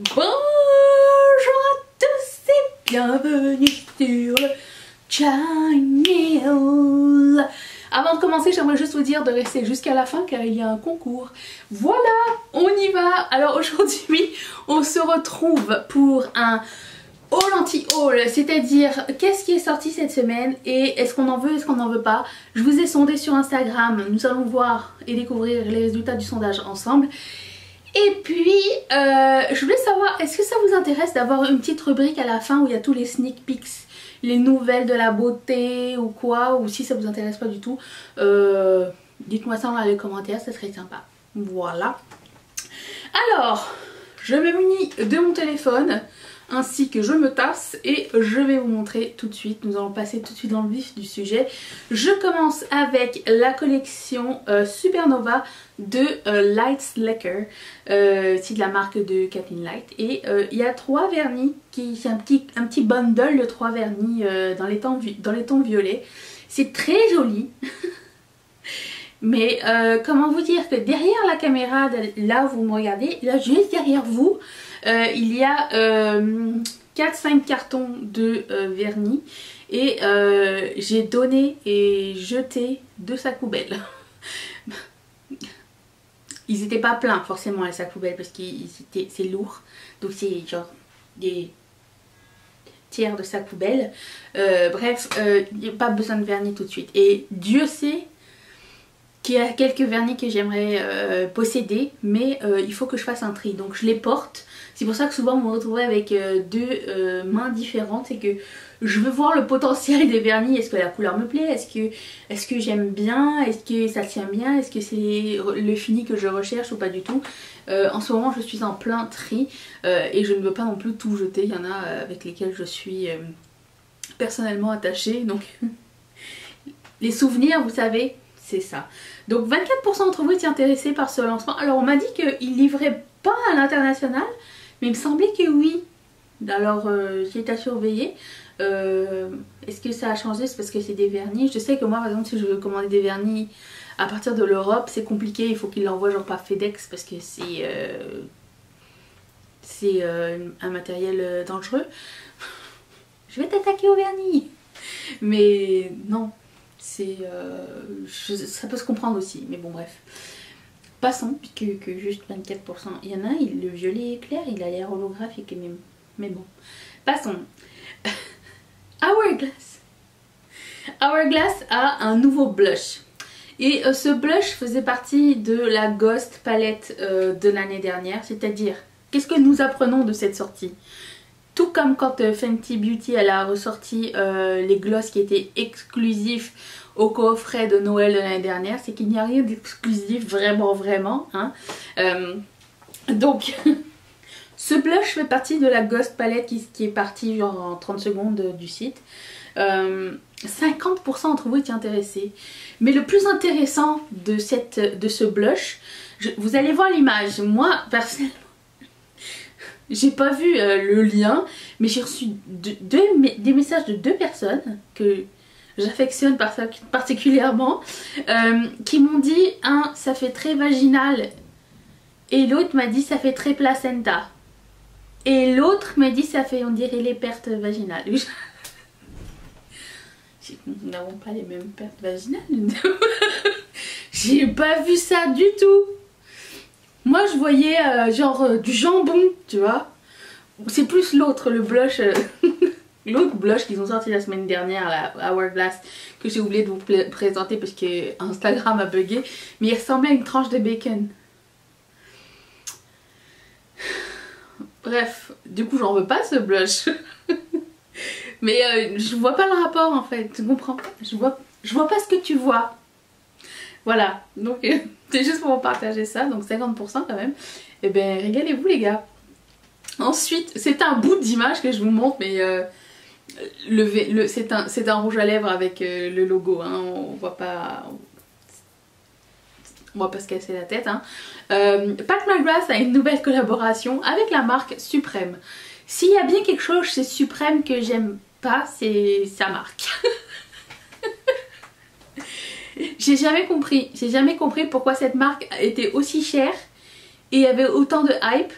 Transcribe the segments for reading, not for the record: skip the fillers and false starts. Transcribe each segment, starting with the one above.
Bonjour à tous et bienvenue sur le channel. Avant de commencer, j'aimerais juste vous dire de rester jusqu'à la fin car il y a un concours. Voilà, on y va. Alors aujourd'hui, on se retrouve pour un haul anti-haul, c'est-à-dire qu'est-ce qui est sorti cette semaine et est-ce qu'on en veut, est-ce qu'on n'en veut pas. Je vous ai sondé sur Instagram, nous allons voir et découvrir les résultats du sondage ensemble. Et puis, je voulais savoir, est-ce que ça vous intéresse d'avoir une petite rubrique à la fin où il y a tous les sneak peeks, les nouvelles de la beauté ou quoi, ou si ça vous intéresse pas du tout, dites-moi ça dans les commentaires, ça serait sympa. Voilà. Alors, je me munis de mon téléphone, ainsi que je me tasse et je vais vous montrer tout de suite. Nous allons passer tout de suite dans le vif du sujet. Je commence avec la collection Supernova de Light Slacker, c'est de la marque de Kathleen Light, et il y a 3 vernis, c'est un petit bundle de 3 vernis dans les tons violets. C'est très joli. Mais comment vous dire que derrière la caméra, là vous me regardez, là juste derrière vous, il y a 4-5 cartons de vernis et j'ai donné et jeté 2 sacs poubelles. Ils n'étaient pas pleins forcément les sacs poubelles parce que c'est lourd, donc c'est genre des tiers de sacs poubelles. Bref, il n'y a pas besoin de vernis tout de suite. Et Dieu sait qu'il y a quelques vernis que j'aimerais posséder, mais il faut que je fasse un tri, donc je les porte. C'est pour ça que souvent vous me retrouvez avec 2 mains différentes, c'est que je veux voir le potentiel des vernis. Est-ce que la couleur me plaît, est-ce que j'aime bien, est-ce que ça tient bien, est-ce que c'est le fini que je recherche ou pas du tout. En ce moment je suis en plein tri et je ne veux pas non plus tout jeter. Il y en a avec lesquels je suis personnellement attachée, donc les souvenirs, vous savez, c'est ça. Donc 24% d'entre vous étaient intéressés par ce lancement. Alors on m'a dit qu'il livrait pas à l'international, mais il me semblait que oui. Alors j'ai à surveiller. Est-ce que ça a changé? C'est parce que c'est des vernis. Je sais que moi par exemple si je veux commander des vernis à partir de l'Europe c'est compliqué. Il faut qu'ils l'envoient genre par FedEx parce que c'est un matériel dangereux. Je vais t'attaquer au vernis. Mais non. Ça peut se comprendre aussi, mais bon bref. Passons, puisque que juste 24%. Il y en a un, le violet éclair, il a l'air holographique même. Mais bon. Passons. Hourglass. Hourglass a un nouveau blush. Et ce blush faisait partie de la Ghost palette de l'année dernière. C'est-à-dire, qu'est-ce que nous apprenons de cette sortie? Tout comme quand Fenty Beauty elle a ressorti les gloss qui étaient exclusifs au coffret de Noël de l'année dernière, c'est qu'il n'y a rien d'exclusif vraiment hein. Donc ce blush fait partie de la Ghost palette qui est partie genre en 30 secondes du site. 50% d'entre vous étaient intéressés, mais le plus intéressant de ce blush, vous allez voir l'image. Moi personnellement j'ai pas vu le lien, mais j'ai reçu des messages de 2 personnes que j'affectionne particulièrement, qui m'ont dit un ça fait très vaginal et l'autre m'a dit ça fait très placenta et l'autre m'a dit ça fait on dirait les pertes vaginales. Nous n'avons pas les mêmes pertes vaginales. J'ai pas vu ça du tout. Moi je voyais genre du jambon, tu vois. C'est plus l'autre, le blush, l'autre blush qu'ils ont sorti la semaine dernière, la Hourglass, que j'ai oublié de vous présenter parce que Instagram a bugué. Mais il ressemblait à une tranche de bacon. Bref, du coup j'en veux pas ce blush. Mais je vois pas le rapport en fait, tu comprends pas? Je vois pas ce que tu vois. Voilà, donc c'est juste pour vous partager ça, donc 50% quand même. Et ben régalez-vous les gars. Ensuite, c'est un bout d'image que je vous montre, mais c'est un rouge à lèvres avec le logo, hein, on va pas se casser la tête. Hein. Pat McGrath a une nouvelle collaboration avec la marque Suprême. S'il y a bien quelque chose chez Suprême que j'aime pas, c'est sa marque. J'ai jamais compris pourquoi cette marque était aussi chère et avait autant de hype.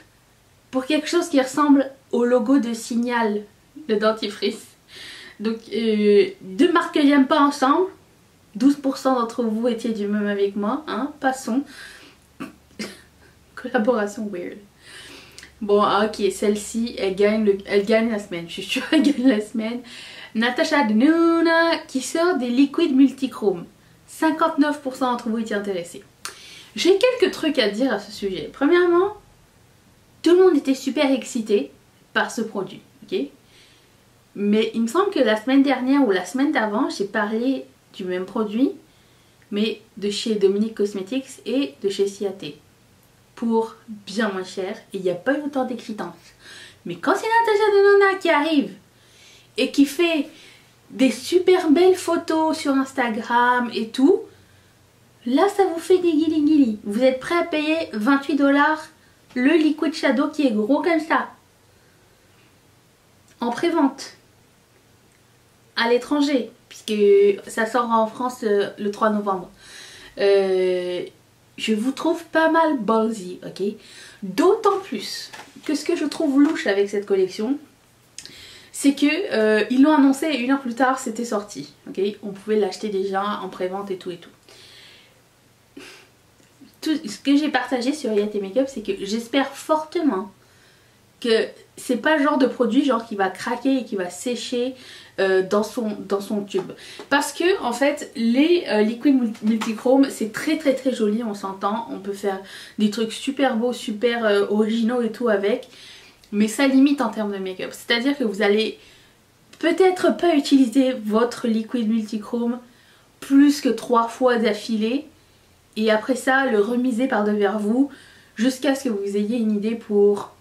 pour quelque chose qui ressemble au logo de Signal, le dentifrice. Donc deux marques que j'aime pas ensemble. 12% d'entre vous étiez du même avec moi, hein, passons. Collaboration weird. Bon, ok, celle-ci, elle gagne la semaine, je suis sûre qu'elle gagne la semaine. Natasha Denona qui sort des liquides multichromes. 59% d'entre vous étaient intéressés. J'ai quelques trucs à dire à ce sujet. Premièrement, tout le monde était super excité par ce produit, ok? Mais il me semble que la semaine dernière ou la semaine d'avant, j'ai parlé du même produit, mais de chez Dominique Cosmetics et de chez Ciaté. Pour bien moins cher, et il n'y a pas eu autant d'excitance. Mais quand c'est Natasha Denona qui arrive et qui fait des super belles photos sur Instagram et tout, là ça vous fait des guili-guili. Vous êtes prêt à payer 28 $ le Liquid Shadow qui est gros comme ça. En pré-vente. À l'étranger, puisque ça sort en France le 3 novembre. Je vous trouve pas mal ballsy, ok? D'autant plus que ce que je trouve louche avec cette collection, c'est que ils l'ont annoncé et 1 heure plus tard c'était sorti, ok? On pouvait l'acheter déjà en pré-vente et tout et tout. Tout ce que j'ai partagé sur Yaté Makeup, c'est que j'espère fortement que c'est pas le genre de produit genre qui va craquer et qui va sécher dans son tube, parce que en fait les liquides multichromes c'est très joli, on s'entend, on peut faire des trucs super beaux, super originaux et tout avec, mais ça limite en termes de make-up, c'est à dire que vous allez peut-être pas utiliser votre liquide multichrome plus que 3 fois d'affilée et après ça le remiser par devers vous jusqu'à ce que vous ayez une idée pour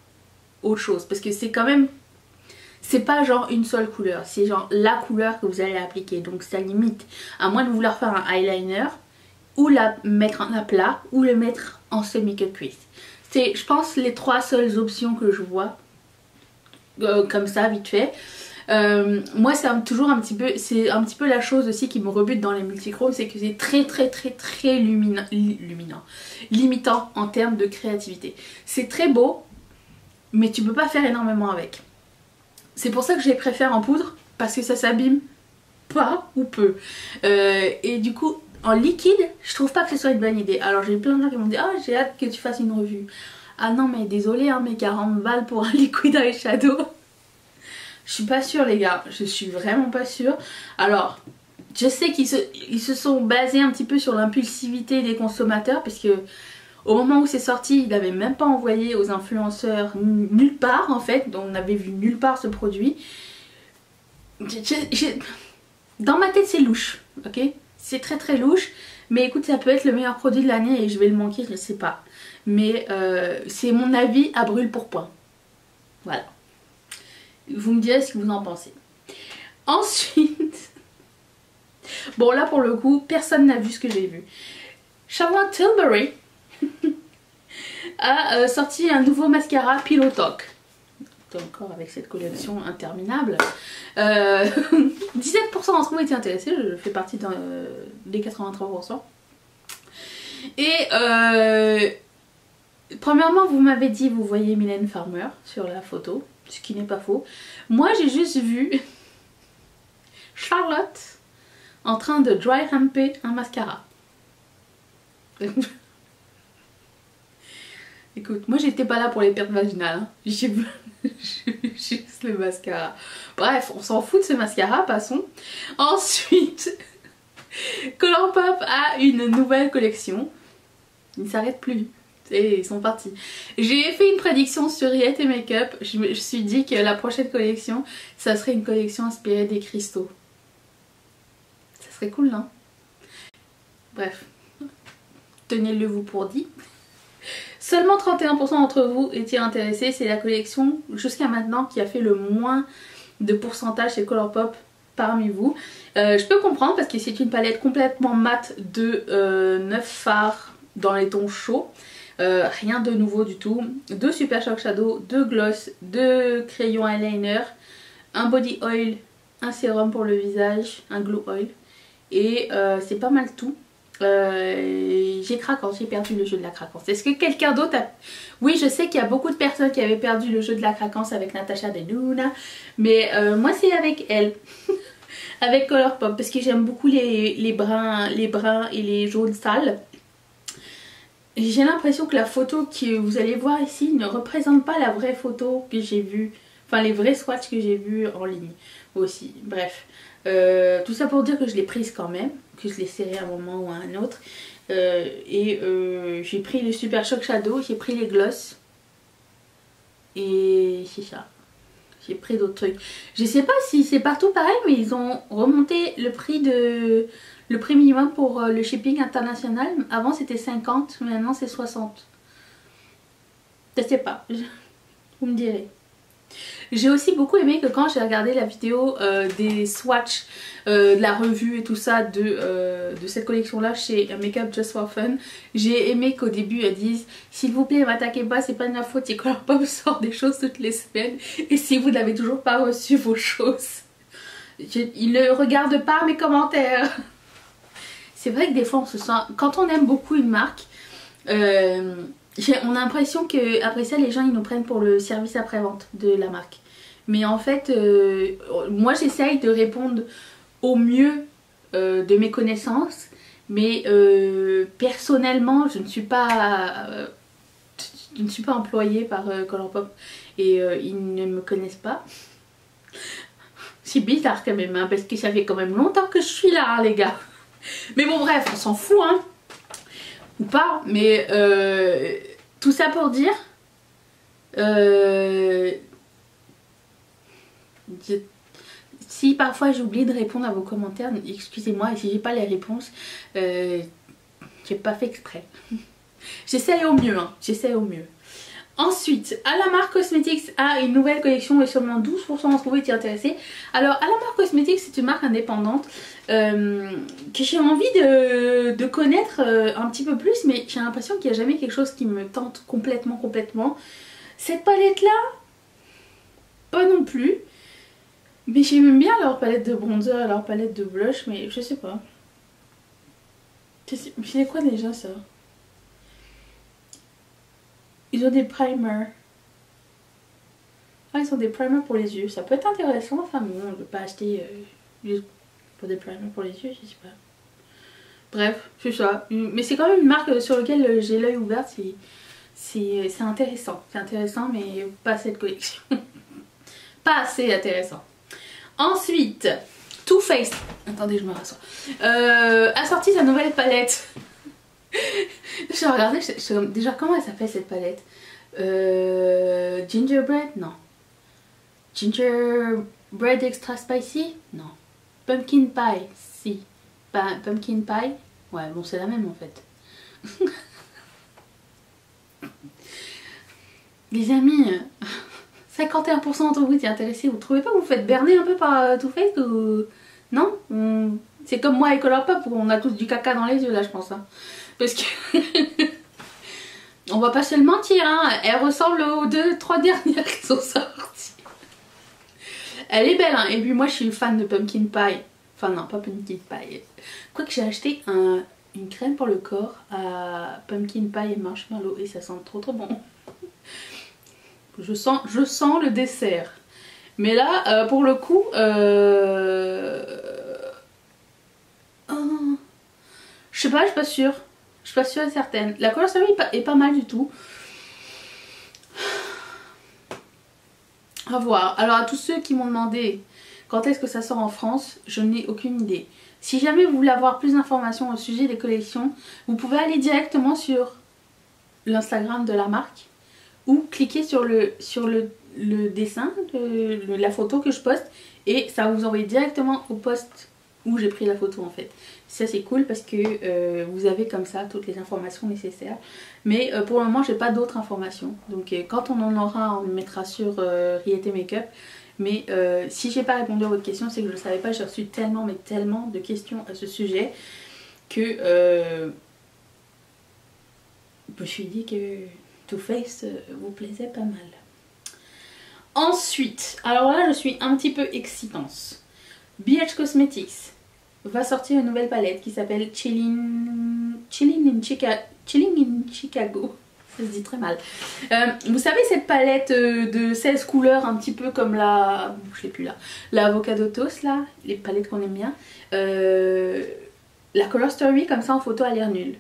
autre chose, parce que c'est quand même, c'est pas genre une seule couleur, c'est genre la couleur que vous allez appliquer, donc ça limite, à moins de vouloir faire un eyeliner ou la mettre en aplat ou le mettre en semi-cut crease. C'est, je pense, les 3 seules options que je vois comme ça vite fait. Moi c'est toujours un petit peu, c'est un petit peu la chose aussi qui me rebute dans les multichromes, c'est que c'est très limitant en termes de créativité. C'est très beau, mais tu peux pas faire énormément avec. C'est pour ça que je les préfère en poudre, parce que ça s'abîme pas ou peu. Et du coup, en liquide, je trouve pas que ce soit une bonne idée. Alors j'ai eu plein de gens qui m'ont dit « Ah, j'ai hâte que tu fasses une revue. » Ah non mais désolé, hein, mais 40 balles pour un liquid eyeshadow. Je suis pas sûre les gars, je suis vraiment pas sûre. Alors, je sais qu'ils se sont basés un petit peu sur l'impulsivité des consommateurs, parce que au moment où c'est sorti, ils n'avaient même pas envoyé aux influenceurs nulle part en fait, donc on n'avait vu nulle part ce produit. Dans ma tête c'est louche, ok? C'est très louche, mais écoute, ça peut être le meilleur produit de l'année et je vais le manquer, je ne sais pas. Mais c'est mon avis à brûle pour point. Voilà. Vous me direz ce que vous en pensez. Ensuite, bon là pour le coup, personne n'a vu ce que j'ai vu. Charlotte Tilbury a sorti un nouveau mascara Pillow Talk. Encore avec cette collection interminable. 17% d'entre vous étaient intéressés, je fais partie des 83%. Et premièrement, vous m'avez dit, vous voyez Mylène Farmer sur la photo, ce qui n'est pas faux. Moi j'ai juste vu Charlotte en train de dry ramper un mascara. Écoute, moi j'étais pas là pour les pertes vaginales, hein. J'ai juste le mascara. Bref, on s'en fout de ce mascara, passons. Ensuite, Colourpop a une nouvelle collection. Ils ne s'arrêtent plus. Et ils sont partis. J'ai fait une prédiction sur Yaté Makeup. Je me suis dit que la prochaine collection, ça serait une collection inspirée des cristaux. Ça serait cool, non? Bref, tenez-le vous pour dit. Seulement 31% d'entre vous étaient intéressés. C'est la collection jusqu'à maintenant qui a fait le moins de pourcentage chez Colourpop parmi vous. Je peux comprendre parce que c'est une palette complètement mate de 9 fards dans les tons chauds. Rien de nouveau du tout. 2 Super Shock Shadow, 2 gloss, 2 crayons eyeliner, un body oil, un sérum pour le visage, un glow oil. Et c'est pas mal tout. j'ai craquance, j'ai perdu le jeu de la craquance. Est-ce que quelqu'un d'autre a... Oui, je sais qu'il y a beaucoup de personnes qui avaient perdu le jeu de la craquance avec Natasha Denona, mais moi c'est avec elle. Avec Colourpop, parce que j'aime beaucoup les bruns et les jaunes sales. J'ai l'impression que la photo que vous allez voir ici ne représente pas la vraie photo que j'ai vue. Enfin, les vrais swatchs que j'ai vus en ligne aussi. Bref, tout ça pour dire que je l'ai prise quand même, que je l'ai serrée à un moment ou à un autre. J'ai pris le Super Shock Shadow, j'ai pris les gloss. Et c'est ça. J'ai pris d'autres trucs. Je sais pas si c'est partout pareil, mais ils ont remonté le prix minimum pour le shipping international. Avant c'était 50, maintenant c'est 60. Je sais pas. Vous me direz. J'ai aussi beaucoup aimé que quand j'ai regardé la vidéo des swatchs de la revue et tout ça de cette collection là chez Makeup Just for Fun, j'ai aimé qu'au début elles disent s'il vous plaît m'attaquez pas, c'est pas de ma faute, c'est Colourpop sort des choses toutes les semaines et si vous n'avez toujours pas reçu vos choses, ils ne regardent pas mes commentaires. C'est vrai que des fois on se sent, quand on aime beaucoup une marque, on a l'impression que après ça les gens ils nous prennent pour le service après-vente de la marque. Mais en fait, moi j'essaye de répondre au mieux de mes connaissances. Mais personnellement je ne suis pas employée par Colourpop. Et ils ne me connaissent pas. C'est bizarre quand même, hein, parce que ça fait quand même longtemps que je suis là, hein, les gars. Mais bon bref, on s'en fout, hein. Ou pas, mais tout ça pour dire si parfois j'oublie de répondre à vos commentaires, excusez-moi, et si j'ai pas les réponses, j'ai pas fait exprès. J'essaye au mieux, hein, j'essaye au mieux. Ensuite, Alamar Cosmetics a une nouvelle collection et seulement 12% d'entre vous étaient intéressés. Alors Alamar Cosmetics c'est une marque indépendante que j'ai envie de connaître un petit peu plus, mais j'ai l'impression qu'il n'y a jamais quelque chose qui me tente complètement. Cette palette là, pas non plus. Mais j'aime bien leur palette de bronzer et leur palette de blush, mais je sais pas. C'est quoi déjà ça? Ils ont des primers. Ah, ils ont des primers pour les yeux. Ça peut être intéressant. Enfin bon, on ne peut pas acheter juste pour des primers pour les yeux, je sais pas. Bref, c'est ça. Mais c'est quand même une marque sur laquelle j'ai l'œil ouvert. C'est intéressant. C'est intéressant, mais pas cette collection. Pas assez intéressant. Ensuite, Too Faced. Attendez, je me rassois. A sorti sa nouvelle palette. J'ai regardé, déjà comment elle s'appelle cette palette? Gingerbread? Non. Gingerbread extra spicy? Non. Pumpkin pie? Si. Pumpkin pie? Ouais, bon c'est la même en fait. Les amis, 51% d'entre vous étaient intéressés. Vous trouvez pas que vous faites berner un peu par Too Faced ou... Non? C'est comme moi et Colourpop, on a tous du caca dans les yeux là je pense. Hein. Parce que on va pas se le mentir, hein, elle ressemble aux 2-3 dernières qui sont sorties. Elle est belle, hein, et puis moi je suis fan de Pumpkin Pie. Enfin non, pas Pumpkin Pie. Quoique j'ai acheté une crème pour le corps à Pumpkin Pie et Marshmallow et ça sent trop bon. Je sens le dessert. Mais là, pour le coup, je sais pas, je suis pas sûre. Je suis pas sûre et certaine. La couleur savie est pas mal du tout. À voir. Alors à tous ceux qui m'ont demandé quand est-ce que ça sort en France, je n'ai aucune idée. Si jamais vous voulez avoir plus d'informations au sujet des collections, vous pouvez aller directement sur l'Instagram de la marque ou cliquer sur le dessin, la photo que je poste et ça va vous envoyer directement au post où j'ai pris la photo en fait. Ça c'est cool parce que vous avez comme ça toutes les informations nécessaires. Mais pour le moment j'ai pas d'autres informations. Donc quand on en aura on le mettra sur Riette Makeup. Mais si j'ai pas répondu à votre question c'est que je ne savais pas. J'ai reçu tellement de questions à ce sujet que je me suis dit que Too Faced vous plaisait pas mal. Ensuite, alors là je suis un petit peu excitante. BH Cosmetics va sortir une nouvelle palette qui s'appelle Chillin Chilling in Chicago. Ça se dit très mal. Vous savez cette palette de 16 couleurs un petit peu comme la... je sais plus là. La Avocado Toast là. Les palettes qu'on aime bien. La Color Story comme ça en photo a l'air nulle.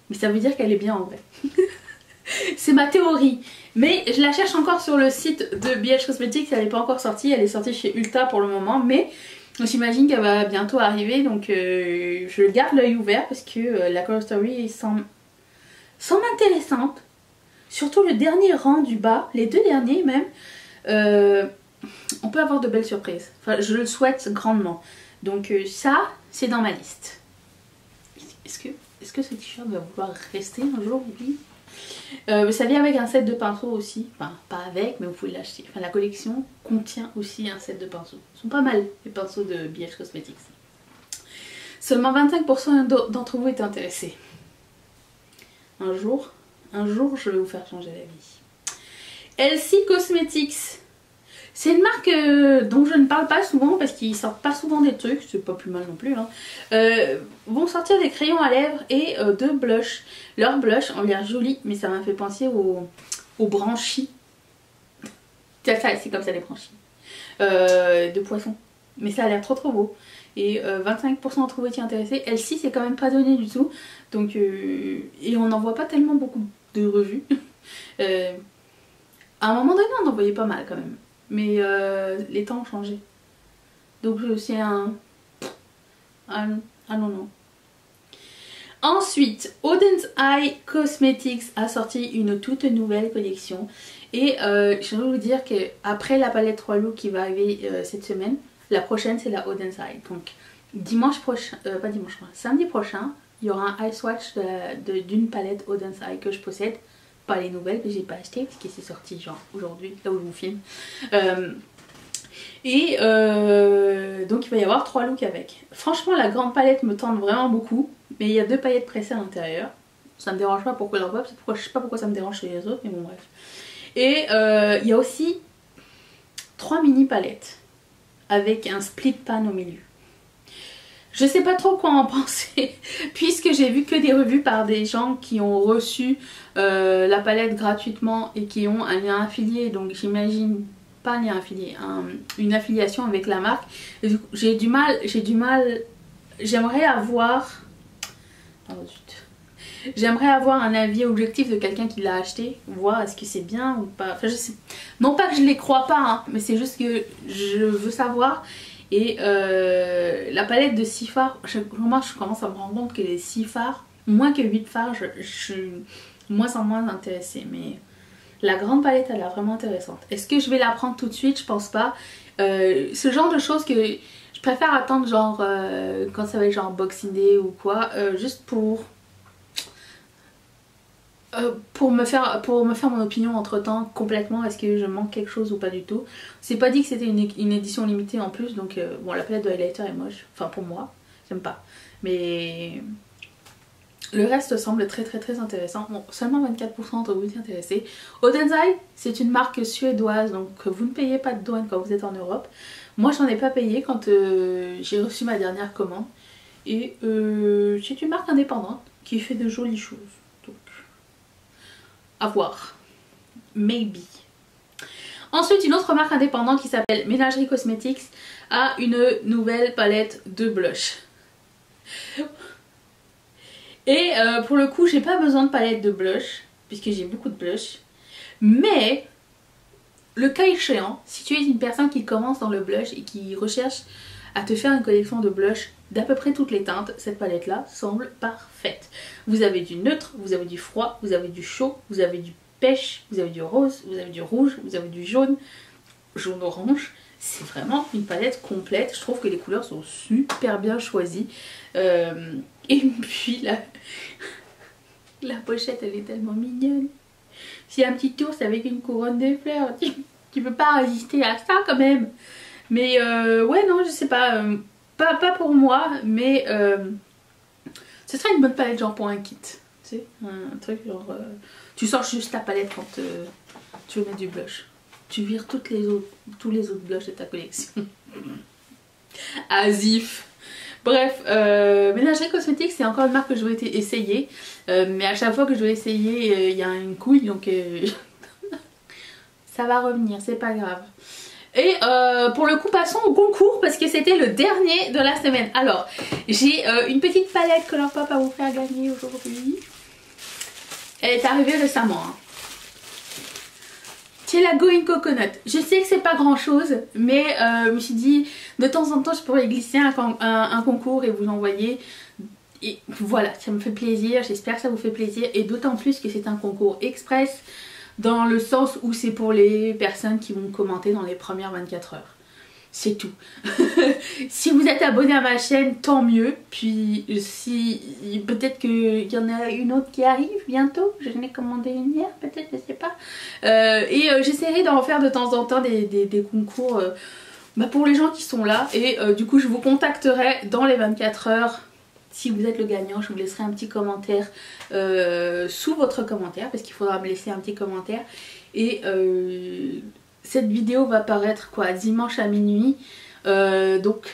Mais ça veut dire qu'elle est bien en vrai. C'est ma théorie. Mais je la cherche encore sur le site de BH Cosmetics. Elle n'est pas encore sortie. Elle est sortie chez Ulta pour le moment. Mais j'imagine qu'elle va bientôt arriver. Donc je garde l'œil ouvert parce que la Color Story semble intéressante. Surtout le dernier rang du bas, les deux derniers même, on peut avoir de belles surprises. Enfin, je le souhaite grandement. Donc ça, c'est dans ma liste. Est-ce que ce t-shirt va vouloir rester un jour? Oui. Ça vient avec un set de pinceaux aussi. Enfin, pas avec, mais vous pouvez l'acheter. Enfin, la collection contient aussi un set de pinceaux. Ils sont pas mal, les pinceaux de BH Cosmetics. Seulement 25% d'entre vous étaient intéressés. Un jour, je vais vous faire changer d'avis. LC Cosmetics. C'est une marque dont je ne parle pas souvent parce qu'ils sortent pas souvent des trucs, c'est pas plus mal non plus. Hein. Vont sortir des crayons à lèvres et de blush. Leurs blushs ont l'air jolis, mais ça m'a fait penser aux branchies. C'est comme ça les branchies. De poisson. Mais ça a l'air trop beau. Et 25% d'entre vous étaient intéressés. LC c'est quand même pas donné du tout. Donc, et on n'en voit pas tellement beaucoup de revues. À un moment donné on en voyait pas mal quand même. Mais les temps ont changé. Donc c'est un non. Ensuite, Auden's Eye Cosmetics a sorti une toute nouvelle collection. Et je vais vous dire qu'après la palette 3 looks qui va arriver cette semaine, la prochaine c'est la Auden's Eye. Donc dimanche prochain, pas dimanche prochain, samedi prochain, il y aura un Eye Swatch d'une palette Auden's Eye que je possède. Pas les nouvelles que j'ai pas acheté parce que c'est sorti genre aujourd'hui, là où je vous filme. Donc il va y avoir 3 looks avec. Franchement la grande palette me tente vraiment beaucoup. Mais il y a 2 paillettes pressées à l'intérieur. Ça me dérange pas pourquoi leur bob, je sais pas pourquoi ça me dérange chez les autres, mais bon bref. Et il y a aussi 3 mini palettes avec un split pan au milieu. Je sais pas trop quoi en penser puisque j'ai vu que des revues par des gens qui ont reçu la palette gratuitement et qui ont un lien affilié, donc j'imagine pas un lien affilié, une affiliation avec la marque. J'ai du mal, j'aimerais avoir un avis objectif de quelqu'un qui l'a acheté, voir est-ce que c'est bien ou pas. Enfin, je sais, non pas que je les crois pas, hein, mais c'est juste que je veux savoir. Et la palette de 6 fards, je commence à me rendre compte que les 6 fards, moins que 8 fards, je suis moins en moins intéressée. Mais la grande palette elle est vraiment intéressante. Est-ce que je vais la prendre tout de suite? Je pense pas. Ce genre de choses que je préfère attendre genre quand ça va être genre Boxing Day ou quoi, juste pour me faire mon opinion entre temps complètement. Est-ce que je manque quelque chose ou pas du tout. C'est pas dit que c'était une édition limitée en plus, donc bon, la palette de highlighter est moche, enfin pour moi j'aime pas, mais le reste semble très intéressant. Bon, seulement 24% d'entre vous êtes intéressés. Auden's Eye c'est une marque suédoise, donc vous ne payez pas de douane quand vous êtes en Europe. Moi j'en ai pas payé quand j'ai reçu ma dernière commande, et c'est une marque indépendante qui fait de jolies choses. À voir. Maybe. Ensuite, une autre marque indépendante qui s'appelle Ménagerie Cosmetics a une nouvelle palette de blush. Et pour le coup, j'ai pas besoin de palette de blush, puisque j'ai beaucoup de blush. Mais, le cas échéant, si tu es une personne qui commence dans le blush et qui recherche à te faire une collection de blush d'à peu près toutes les teintes, cette palette là semble parfaite. Vous avez du neutre, vous avez du froid, vous avez du chaud, vous avez du pêche, vous avez du rose, vous avez du rouge, vous avez du jaune, jaune orange. C'est vraiment une palette complète. Je trouve que les couleurs sont super bien choisies. Et puis la pochette elle est tellement mignonne. C'est un petit ours avec une couronne de fleurs. Tu peux pas résister à ça quand même. Mais ouais non je sais pas, pas pour moi, mais ce serait une bonne palette genre pour un kit. Tu sais, un truc genre tu sors juste ta palette quand tu veux mettre du blush. Tu vires tous les autres blushs de ta collection. Asif. Bref, ménagerie cosmétique, c'est encore une marque que je vais essayer. Mais à chaque fois que je vais essayer, il y a une couille, donc ça va revenir, c'est pas grave. Et pour le coup, passons au concours parce que c'était le dernier de la semaine. Alors, j'ai une petite palette Colourpop à vous faire gagner aujourd'hui. Elle est arrivée récemment. Hein. C'est la Going Coconut. Je sais que c'est pas grand chose, mais je me suis dit de temps en temps je pourrais glisser un concours et vous l'envoyer. Et voilà, ça me fait plaisir, j'espère que ça vous fait plaisir. Et d'autant plus que c'est un concours express dans le sens où c'est pour les personnes qui vont commenter dans les premières 24 heures. C'est tout. Si vous êtes abonné à ma chaîne, tant mieux. Puis si peut-être qu'il y en a une autre qui arrive bientôt. Je n'ai commandé une hier, peut-être, je sais pas. J'essaierai d'en faire de temps en temps des concours pour les gens qui sont là. Et du coup, je vous contacterai dans les 24 heures. Si vous êtes le gagnant, je vous laisserai un petit commentaire sous votre commentaire. Parce qu'il faudra me laisser un petit commentaire. Et cette vidéo va paraître quoi, dimanche à minuit. Donc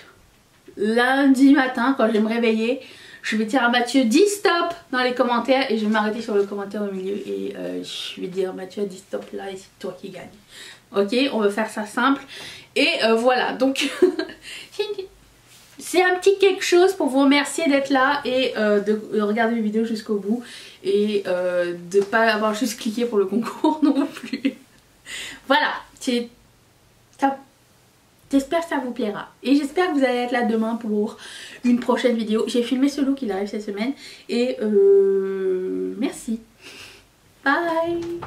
lundi matin, quand je vais me réveiller, je vais dire à Mathieu, dis stop dans les commentaires. Et je vais m'arrêter sur le commentaire au milieu. Et je vais dire, Mathieu a dit stop là et c'est toi qui gagne. Ok, on va faire ça simple. Et voilà, donc c'est un petit quelque chose pour vous remercier d'être là et de regarder les vidéos jusqu'au bout. Et de pas avoir juste cliqué pour le concours non plus. Voilà, j'espère que ça vous plaira. Et j'espère que vous allez être là demain pour une prochaine vidéo. J'ai filmé ce look, il arrive cette semaine. Et merci. Bye.